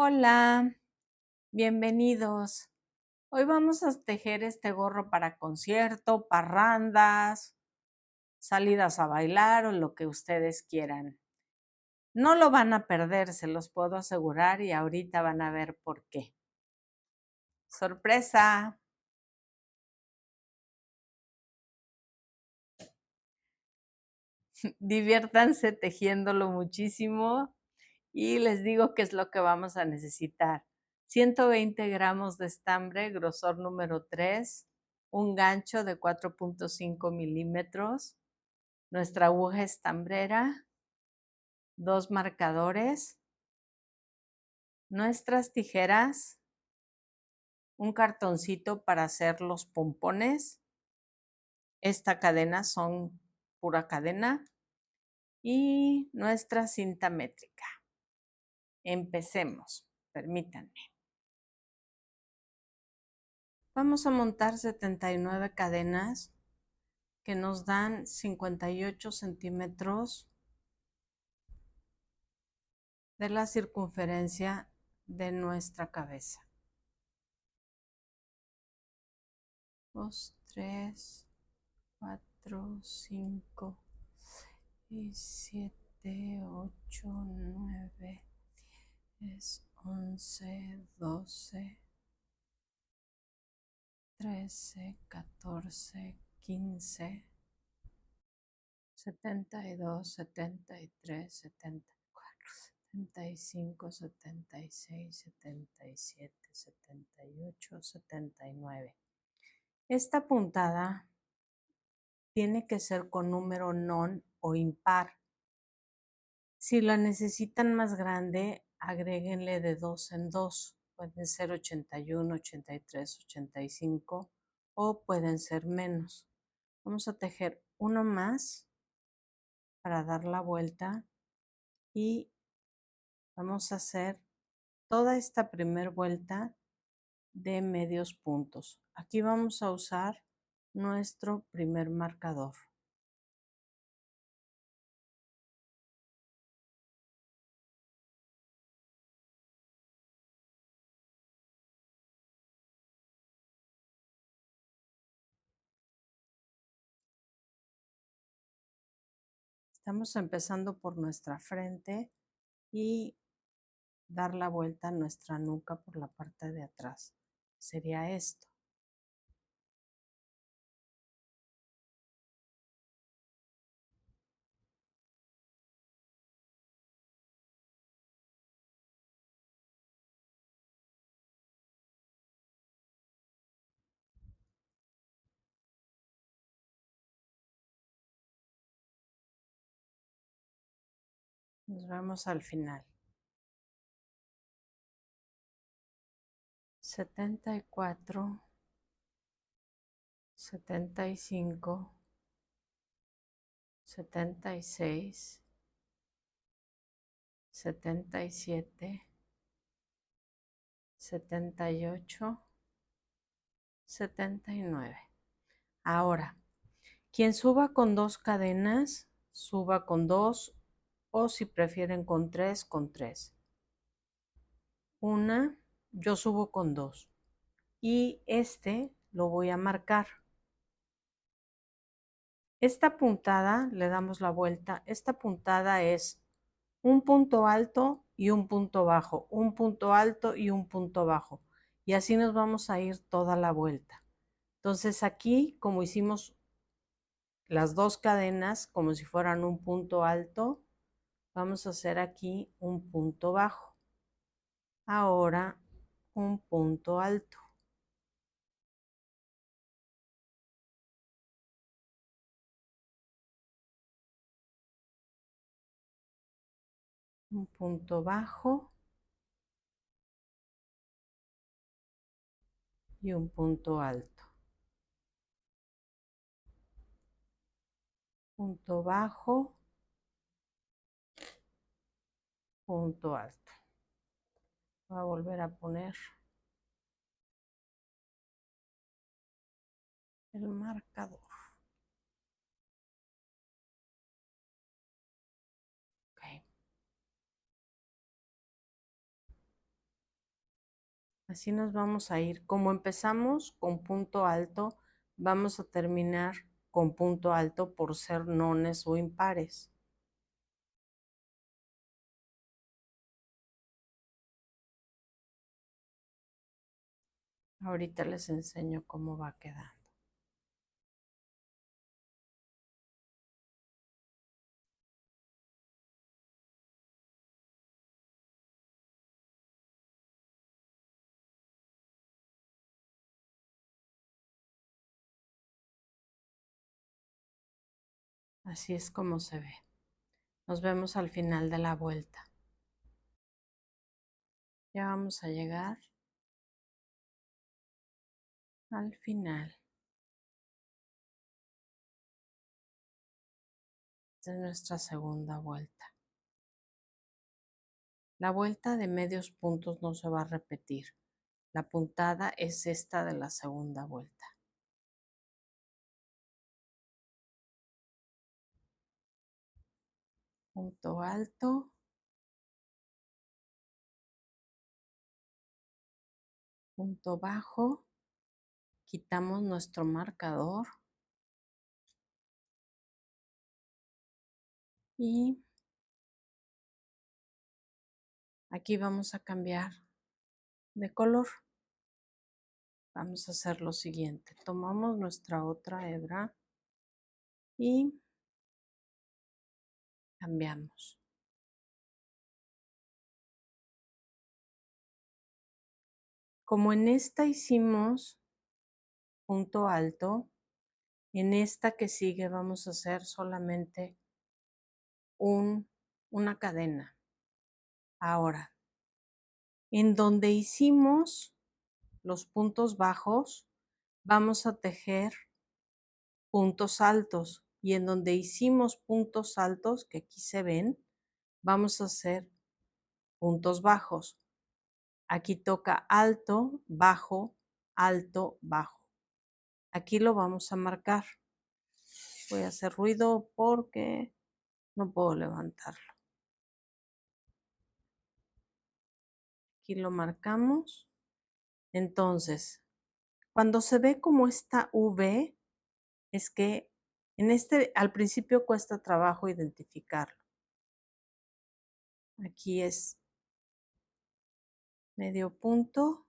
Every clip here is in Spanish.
Hola, bienvenidos. Hoy vamos a tejer este gorro para concierto, parrandas, salidas a bailar o lo que ustedes quieran. No lo van a perder, se los puedo asegurar y ahorita van a ver por qué. ¡Sorpresa! Diviértanse tejiéndolo muchísimo y les digo qué es lo que vamos a necesitar. 120 gramos de estambre, grosor número 3, un gancho de 4.5 milímetros, nuestra aguja estambrera, 2 marcadores, nuestras tijeras, un cartoncito para hacer los pompones, esta cadena son pura cadena y nuestra cinta métrica. Empecemos, permítanme. Vamos a montar 79 cadenas que nos dan 58 centímetros de la circunferencia de nuestra cabeza. 2, 3, 4, 5, 6, 7, 8, 9, 10, 11, 12, 13, 14, 15, 72, 73, 74, 75, 76, 77, 78, 79. Esta puntada tiene que ser con número non o impar. Si la necesitan más grande, agréguenle de 2 en 2. Pueden ser 81, 83, 85 o pueden ser menos. Vamos a tejer uno más para dar la vuelta y vamos a hacer toda esta primera vuelta de medios puntos. Aquí vamos a usar nuestro primer marcador. Estamos empezando por nuestra frente y dar la vuelta a nuestra nuca por la parte de atrás. Sería esto. Nos vemos al final. 74, 75, 76, 77, 78, 79. Ahora, quien suba con 2 cadenas, suba con 2 o si prefieren con 3, con 3. Una, yo subo con 2 y este lo voy a marcar. Esta puntada le damos la vuelta. Esta puntada es un punto alto y un punto bajo, un punto alto y un punto bajo. Y así nos vamos a ir toda la vuelta. Entonces aquí, como hicimos las 2 cadenas como si fueran un punto alto, vamos a hacer aquí un punto bajo. Ahora un punto alto. Un punto bajo y un punto alto. Punto bajo, punto alto. Voy a volver a poner el marcador. Okay. Así nos vamos a ir. Como empezamos con punto alto, vamos a terminar con punto alto por ser nones o impares. Ahorita les enseño cómo va quedando. Así es como se ve. Nos vemos al final de la vuelta. Ya vamos a llegar al final. Esta es nuestra segunda vuelta. La vuelta de medios puntos no se va a repetir. La puntada es esta de la segunda vuelta. Punto alto. Punto bajo. Quitamos nuestro marcador. Y aquí vamos a cambiar de color. Vamos a hacer lo siguiente. Tomamos nuestra otra hebra y cambiamos. Como en esta hicimos punto alto, en esta que sigue vamos a hacer solamente una cadena. Ahora, en donde hicimos los puntos bajos, vamos a tejer puntos altos, y en donde hicimos puntos altos, que aquí se ven, vamos a hacer puntos bajos. Aquí toca alto, bajo, alto, bajo. Aquí lo vamos a marcar. Voy a hacer ruido porque no puedo levantarlo. Aquí lo marcamos. Entonces, cuando se ve como esta V, es que al principio cuesta trabajo identificarlo. Aquí es medio punto.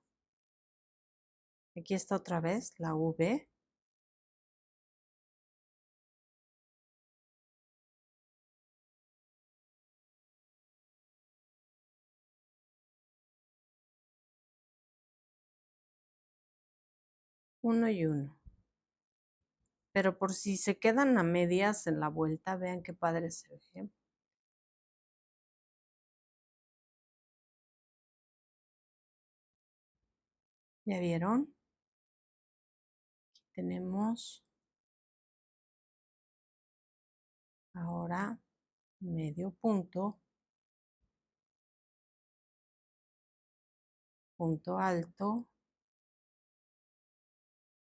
Aquí está otra vez la V. Uno y uno. Pero por si se quedan a medias en la vuelta, vean qué padre se ve. ¿Ya vieron? Aquí tenemos ahora medio punto, punto alto,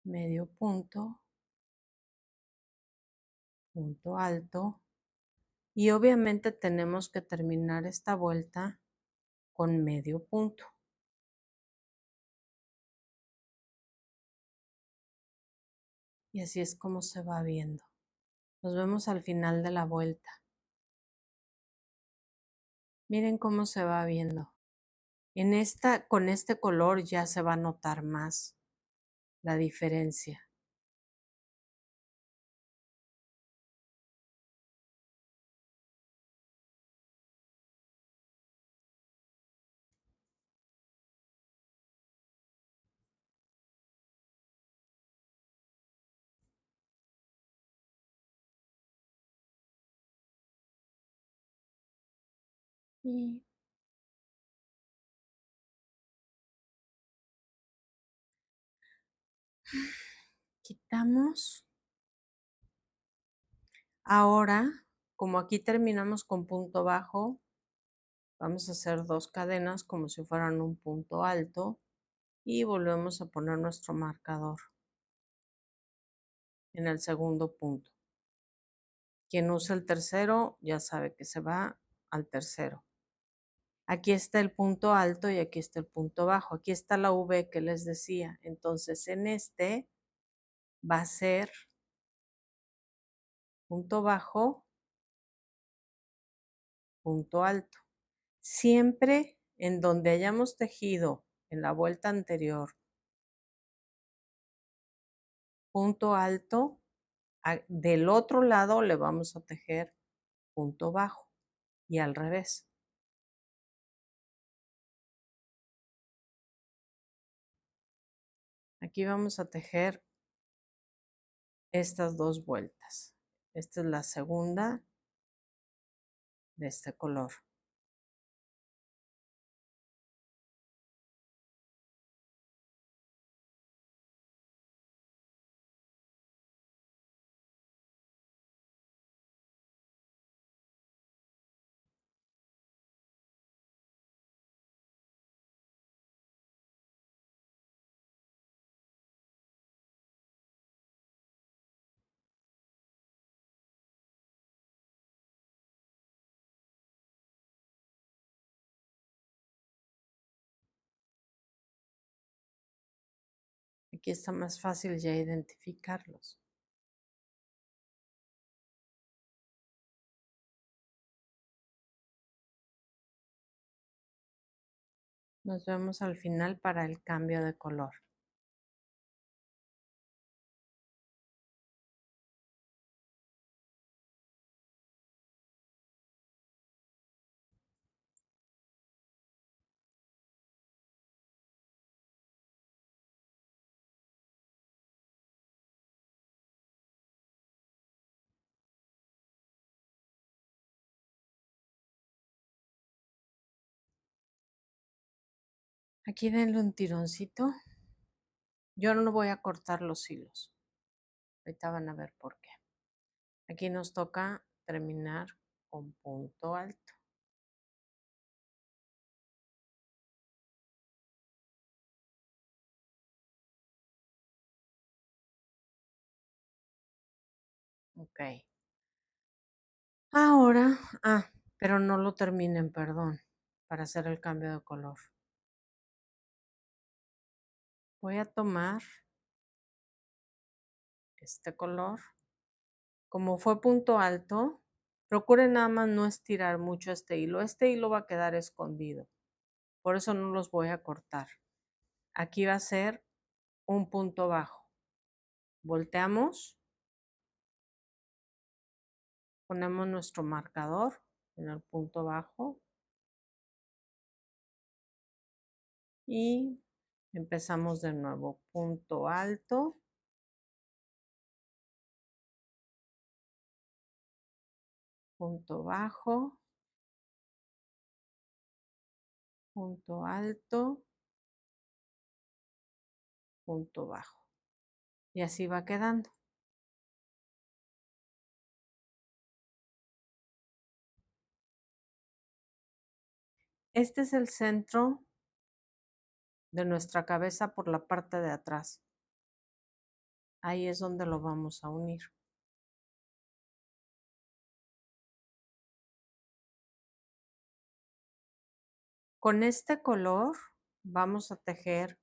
medio punto, punto alto, y obviamente tenemos que terminar esta vuelta con medio punto. Y así es como se va viendo. Nos vemos al final de la vuelta. Miren cómo se va viendo. Con este color ya se va a notar más la diferencia. Y quitamos. Ahora, como aquí terminamos con punto bajo, vamos a hacer 2 cadenas como si fueran un punto alto y volvemos a poner nuestro marcador en el segundo punto. Quien usa el tercero ya sabe que se va al tercero. Aquí está el punto alto y aquí está el punto bajo. Aquí está la V que les decía. Entonces, en este va a ser punto bajo, punto alto. Siempre en donde hayamos tejido en la vuelta anterior punto alto, del otro lado le vamos a tejer punto bajo y al revés. Aquí vamos a tejer estas dos vueltas. Esta es la segunda de este color. Aquí está más fácil ya identificarlos. Nos vemos al final para el cambio de color. Aquí denle un tironcito. Yo no voy a cortar los hilos. Ahorita van a ver por qué. Aquí nos toca terminar con punto alto. Ok. Ahora, pero no lo terminen, perdón, para hacer el cambio de color. Voy a tomar este color. Como fue punto alto, procuren nada más no estirar mucho este hilo. Este hilo va a quedar escondido. Por eso no los voy a cortar. Aquí va a ser un punto bajo. Volteamos. Ponemos nuestro marcador en el punto bajo. Y empezamos de nuevo. Punto alto. Punto bajo. Punto alto. Punto bajo. Y así va quedando. Este es el centro de nuestra cabeza por la parte de atrás. Ahí es donde lo vamos a unir. Con este color vamos a tejer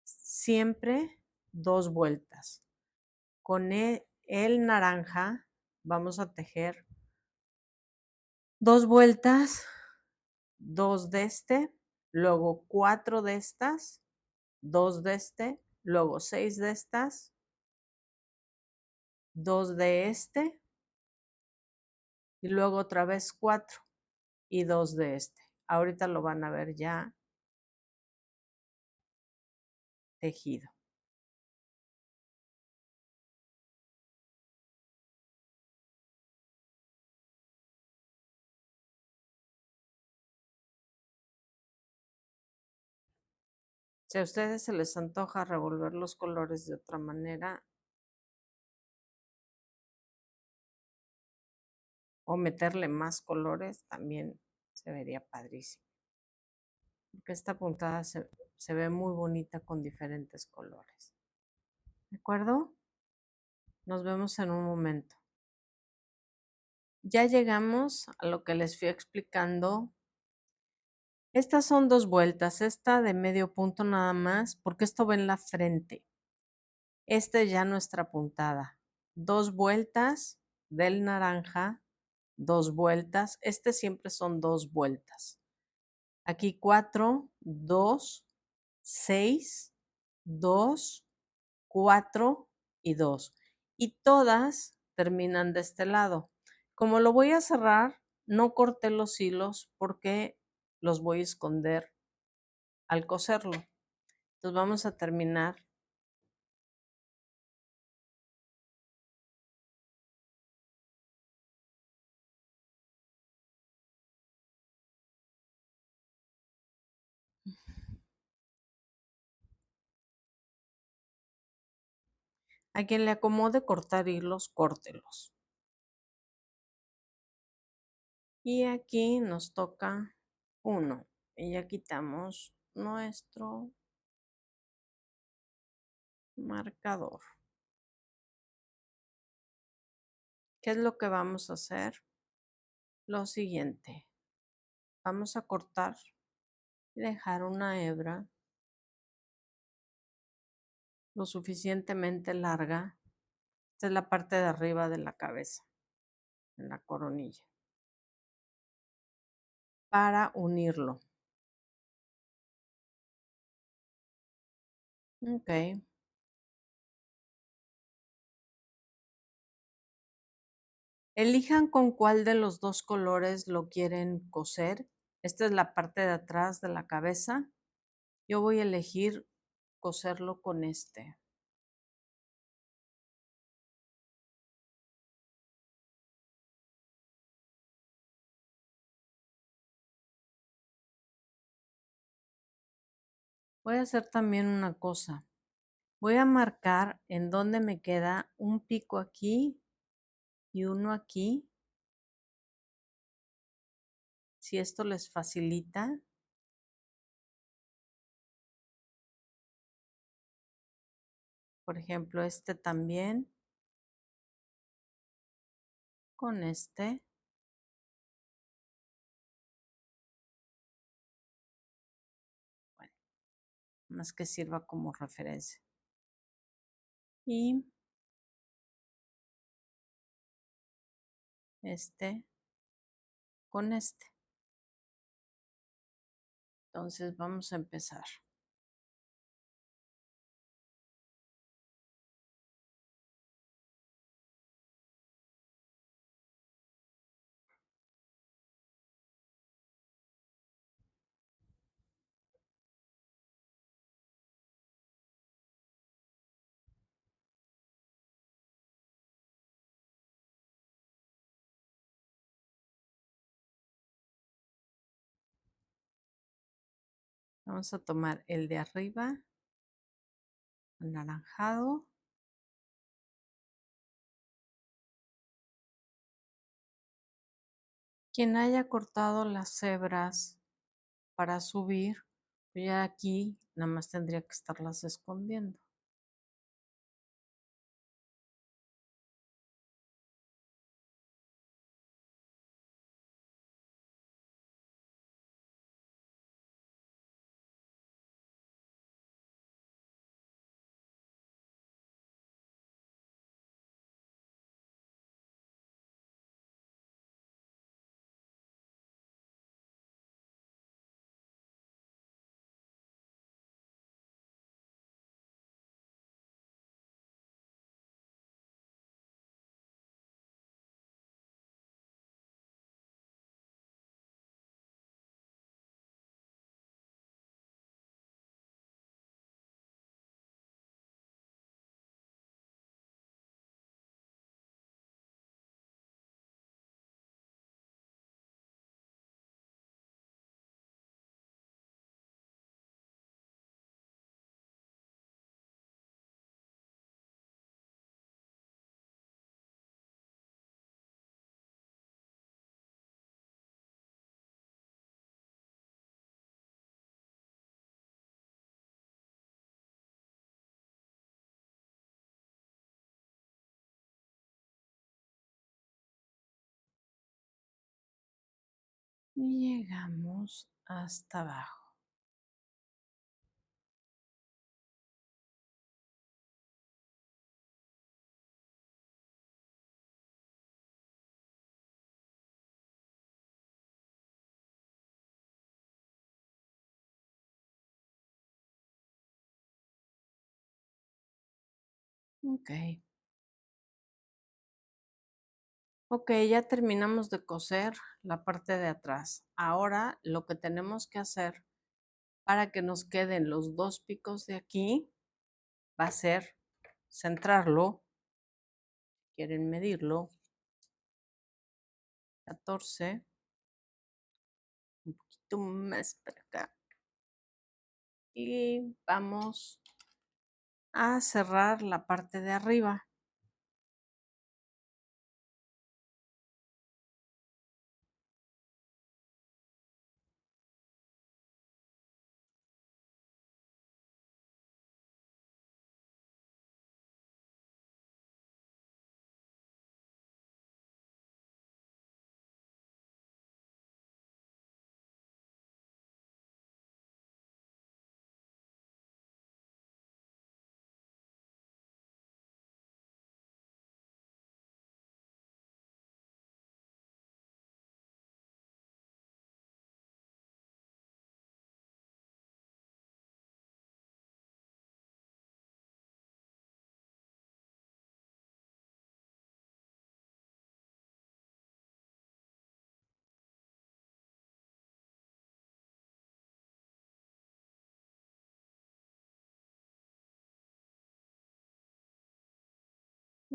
siempre dos vueltas. Con el naranja vamos a tejer dos vueltas, dos de este, luego 4 de estas, 2 de este, luego 6 de estas, 2 de este y luego otra vez 4 y 2 de este. Ahorita lo van a ver ya tejido. Si a ustedes se les antoja revolver los colores de otra manera o meterle más colores, también se vería padrísimo. Porque esta puntada se ve muy bonita con diferentes colores. ¿De acuerdo? Nos vemos en un momento. Ya llegamos a lo que les fui explicando Estas son 2 vueltas, esta de medio punto nada más, porque esto va en la frente. Esta es ya nuestra puntada. 2 vueltas del naranja, 2 vueltas. Este siempre son 2 vueltas. Aquí 4, 2, 6, 2, 4 y 2. Y todas terminan de este lado. Como lo voy a cerrar, no corté los hilos porque los voy a esconder al coserlo. Entonces vamos a terminar. A quien le acomode cortar hilos, córtelos. Y aquí nos toca 1. Y ya quitamos nuestro marcador. ¿Qué es lo que vamos a hacer? Lo siguiente. Vamos a cortar y dejar una hebra lo suficientemente larga. Esta es la parte de arriba de la cabeza, en la coronilla, para unirlo. Ok. Elijan con cuál de los 2 colores lo quieren coser. Esta es la parte de atrás de la cabeza. Yo voy a elegir coserlo con este. Voy a hacer también una cosa. Voy a marcar en dónde me queda un pico aquí y uno aquí. Si esto les facilita. Por ejemplo, este también. Con este. Bueno, más que sirva como referencia. Y este con este. Entonces vamos a empezar. Vamos a tomar el de arriba, anaranjado. Quien haya cortado las hebras para subir, pues ya aquí nada más tendría que estarlas escondiendo. y llegamos hasta abajo. Ok. Ok, ya terminamos de coser la parte de atrás. Ahora lo que tenemos que hacer para que nos queden los 2 picos de aquí va a ser centrarlo, quieren medirlo, 14, un poquito más para acá. Y vamos a cerrar la parte de arriba.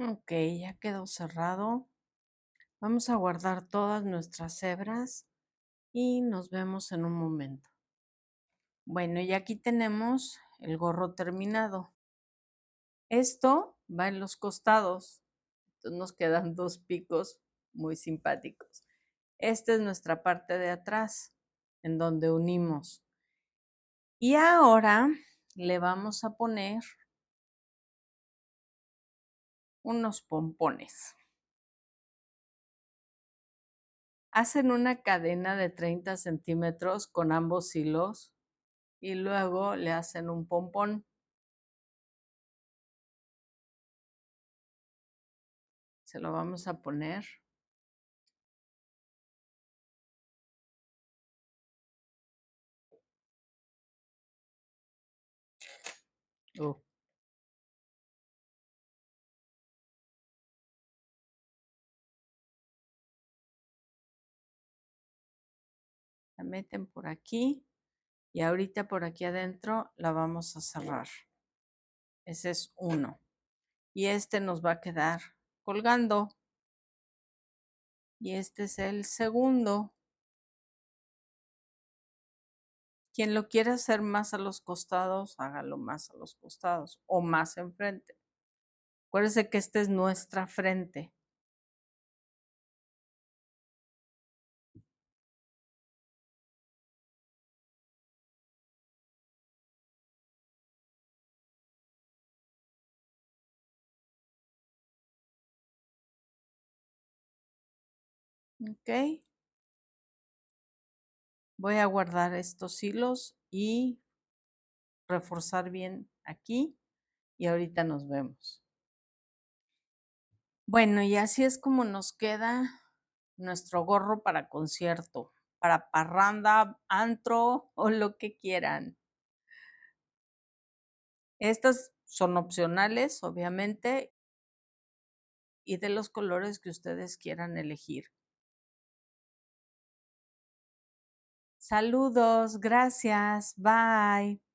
Ok, ya quedó cerrado. Vamos a guardar todas nuestras hebras y nos vemos en un momento. Bueno, y aquí tenemos el gorro terminado. Esto va en los costados. Entonces nos quedan 2 picos muy simpáticos. Esta es nuestra parte de atrás, en donde unimos. Y ahora le vamos a poner unos pompones. Hacen una cadena de 30 centímetros con ambos hilos y luego le hacen un pompón. Se lo vamos a poner. Oh, la meten por aquí y ahorita por aquí adentro la vamos a cerrar. Ese es uno. Y este nos va a quedar colgando. Y este es el segundo. Quien lo quiera hacer más a los costados, hágalo más a los costados o más enfrente. Acuérdense que esta es nuestra frente. Ok. Voy a guardar estos hilos y reforzar bien aquí y ahorita nos vemos. Bueno, y así es como nos queda nuestro gorro para concierto, para parranda, antro o lo que quieran. Estas son opcionales, obviamente, y de los colores que ustedes quieran elegir. Saludos, gracias, bye.